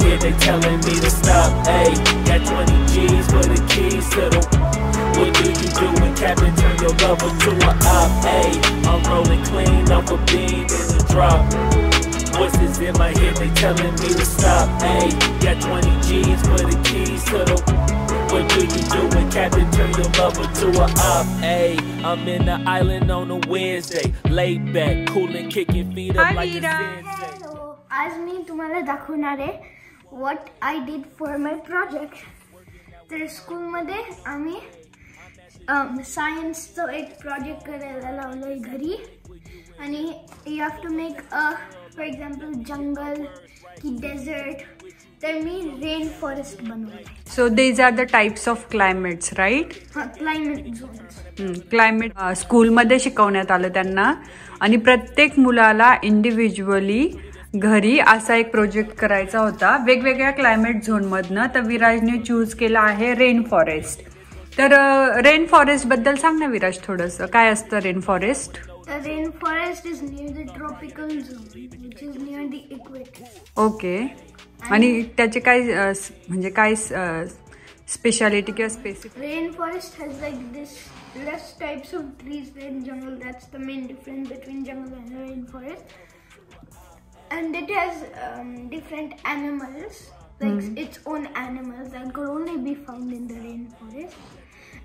head, they telling me to stop. Hey, got 20 G's for the keys to the. What do you do when Captain turn your lover to an op? Hey, I'm rolling clean off a bean in the drop. Voices in my head, they telling me to stop. Hey, got 20 G's for the keys to the. What do you do when Captain turn your lover to an op? Hey, I'm in the island on a Wednesday, laid back, coolin', kicking feet up like a Wednesday. Hello, आज मी तुम्हाला दाखवणार आहे what I did for my project. तर स्कूलमध्ये आम्ही सायन्सचं एक project करायला लावलोय घरी आणि you have to make a for example जंगल की डेझर्ट. तर मी रेन फॉरेस्ट बनवलंय. So these are the types of climates, right? Climate zones. Climate स्कूलमध्ये शिकवण्यात आलं त्यांना आणि प्रत्येक मुलाला इंडिव्हिज्युअली घरी असा एक प्रोजेक्ट करायचा होता वेगवेगळ्या क्लायमेट झोनमधनं. तर विराजने चूज केला आहे रेन फॉरेस्ट. तर रेन फॉरेस्ट बद्दल सांग ना विराज थोडंसं, काय असतं rain forest? The rainforest is near the tropical zone, which is near the equator. Okay. आणि त्याचे काय म्हणजे काय स्पेशालिटी किंवा specific? Rainforest has like this less types of trees than jungle. That's the main difference between jungle and rainforest. And it has different animals, like its own animals that could only be found in the rainforest.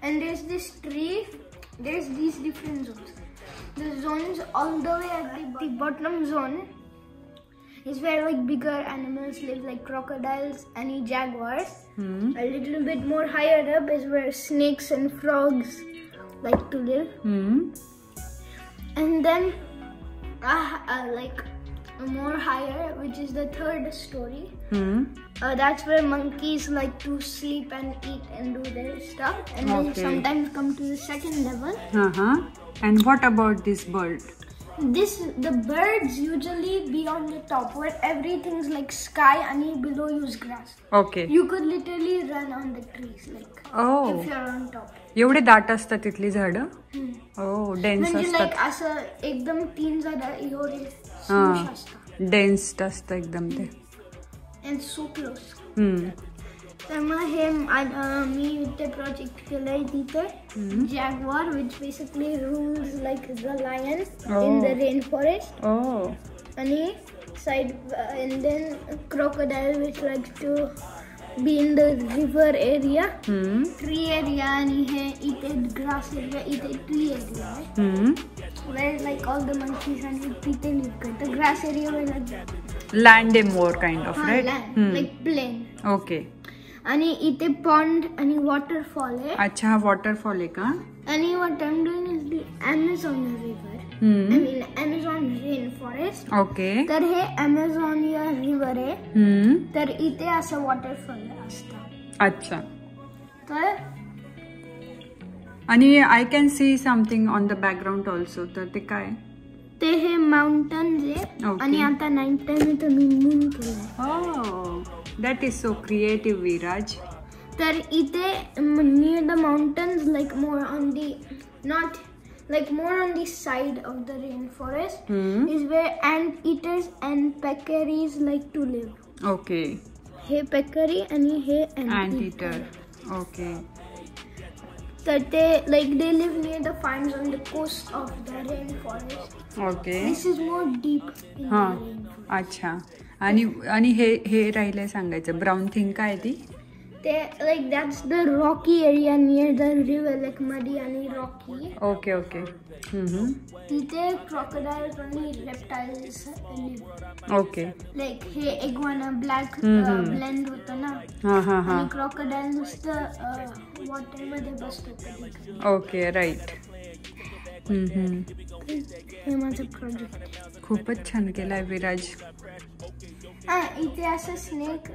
And there's this tree. There's these different zones. The zones all the way at the bottom zone is where like bigger animals live, like crocodiles and jaguars. A little bit more higher up is where snakes and frogs like to live. And then like more higher, which is the third story, that's where monkeys like to sleep and eat and do their stuff. And then sometimes come to the second level. And what about this bird? The birds usually be on the top where everything's like sky and below you is grass. Okay. You could literally run on the trees like if you're on top. एवढे दाट असतात तिथली झाडं? Dense म्हणजे असतात. like असं एकदम 3 झाडं एवढे smooth असतात. डेन्स असतं एकदम ते. And so close. तर मग हे मी ते प्रोजेक्ट केलंय तिथे jaguar, which basically rules like the lion in the rainforest. आणि side and then crocodile, which likes to be in the river area, tree area, आणि हे इथे grass area, इथे tree area आहे where like all the monkeys and तिथे live करतात. Grass area where like land आहे more kind of, right? land, like plain. Okay. आणि इथे pond आणि वॉटरफॉल आहे. अच्छा, हा वॉटरफॉल आहे का? आणि what I'm doing is the Amazon river. I mean Amazon rainforest. Okay. तर हे Amazonia river आहे. तर इथे असं वॉटरफॉल असतं. अच्छा. तर आणि I can see something on the background also. तर ते काय? ते हे माउंटन्स आहे आणि आता नाईट टाइम इथे मी मून केलंय. That is so creative, Viraj. तर इथे near the mountains, like more on the side of the rainforest is where anteaters and peccaries like to live. Okay. Hey peccary आणि हे Anteater. Okay. तर ते like they live near the farms on the coast of the rainforest. Okay. This is more deep in the rainforest. अच्छा. आणि हे राहिलंय सांगायचं brown thing काय ती? ते like that's the rocky area near the river, like muddy आणि rocky. Okay. तिथे crocodiles आणि reptiles live. Okay. Like हे iguana black blend होतं ना. आणि crocodile नुसतं water मध्ये बसतो. Okay, right. हे माझं प्रोजेक्ट. खूपच छान केलाय विराज. इथे असं स्नेक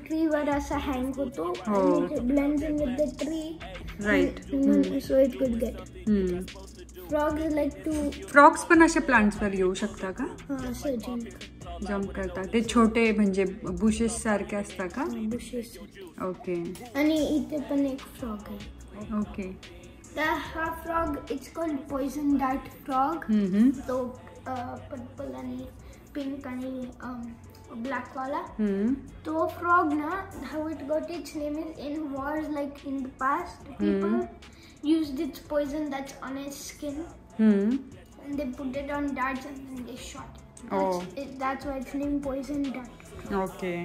ट्री वर असा हँग होतो आणि blends in with the tree. Right. So it could get. Frogs like to. Frogs पण असे प्लांट्स वर येऊ शकता का? असं जम्प करतात. ते छोटे म्हणजे बुशेस सारखे असतात का? बुशेस. ओके. आणि इथे पण एक फ्रॉग आहे. ओके. हा frog it's called poison dart frog. तो पर्पल आणि पिंक आणि black wala. So frog na, how it got its name is in wars, like in the past, people used its poison that's on its skin, and they put it on darts and then they shot it. That's why it's named poison dart. Okay.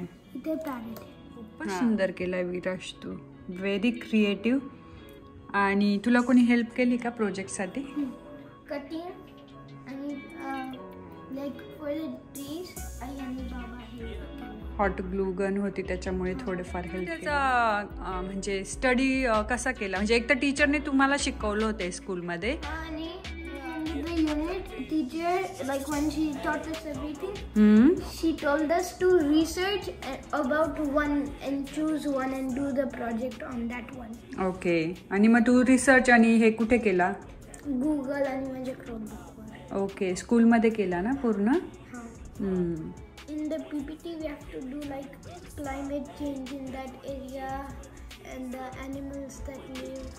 They parried. खूपच सुंदर केलाय विराज तू. Very creative. आणि तुला कोणी help केली का प्रोजेक्टसाठी? Cutting and like for the trees, I and Baba helped. Hot glue gun होती त्याच्यामुळे थोडेफार हेल्प त्याचा म्हणजे स्टडी कसा केला? म्हणजे एक तर टीचरने तुम्हाला शिकवलं होतं स्कूलमध्ये आणि the unit teacher, like when she taught us everything, she told us to research about one and choose one and do the project on that one. Okay. आणि मग तू रिसर्च आणि हे कुठे केला? Google आणि माझ्या Chromebook. ओके. स्कूलमध्ये केला ना पूर्ण? In the PPT we have to do like climate change in that area and the animals that live.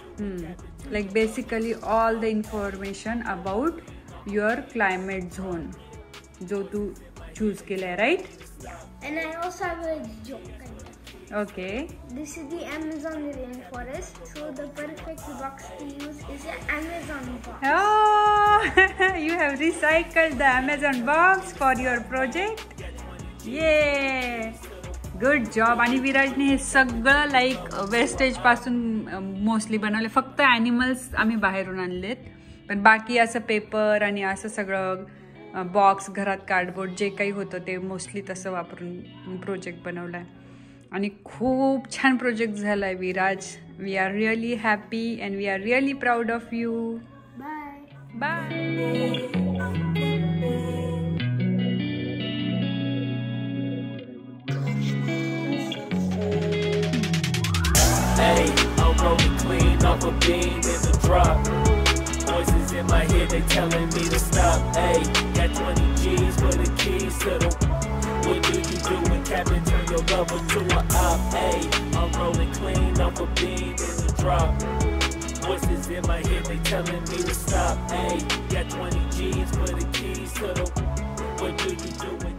Like basically all the information about your climate zone जो तू choose केलाय, right? Yeah. And I also have a joke. Okay. This is the Amazon rainforest, so the perfect box to use is an Amazon box. Oh, you have recycled the Amazon box for your project. Yay! Good job. आणि विराजने हे सगळं like wastage पासून mostly बनवले. फक्त animals आम्ही बाहेरून आणलेत, पण बाकी असं पेपर आणि असं सगळं बॉक्स, घरात कार्डबोर्ड जे काही होतं ते मोस्टली तसं वापरून प्रोजेक्ट बनवलाय. आणि खूप छान प्रोजेक्ट झालाय Viraj. We are really happy and we are really proud of you. Bye. Bye. Hey, I'm rolling clean off a beam in the drop. Voices in my head, they telling me to stop. Hey, got 20 G's for the keys to the. What do you do when Captain turn your lover to an op? Hey, I'm rolling clean off a beam in the drop. Voices in my head, they telling me to stop. Hey, got 20 G's for the keys to the. What do you do when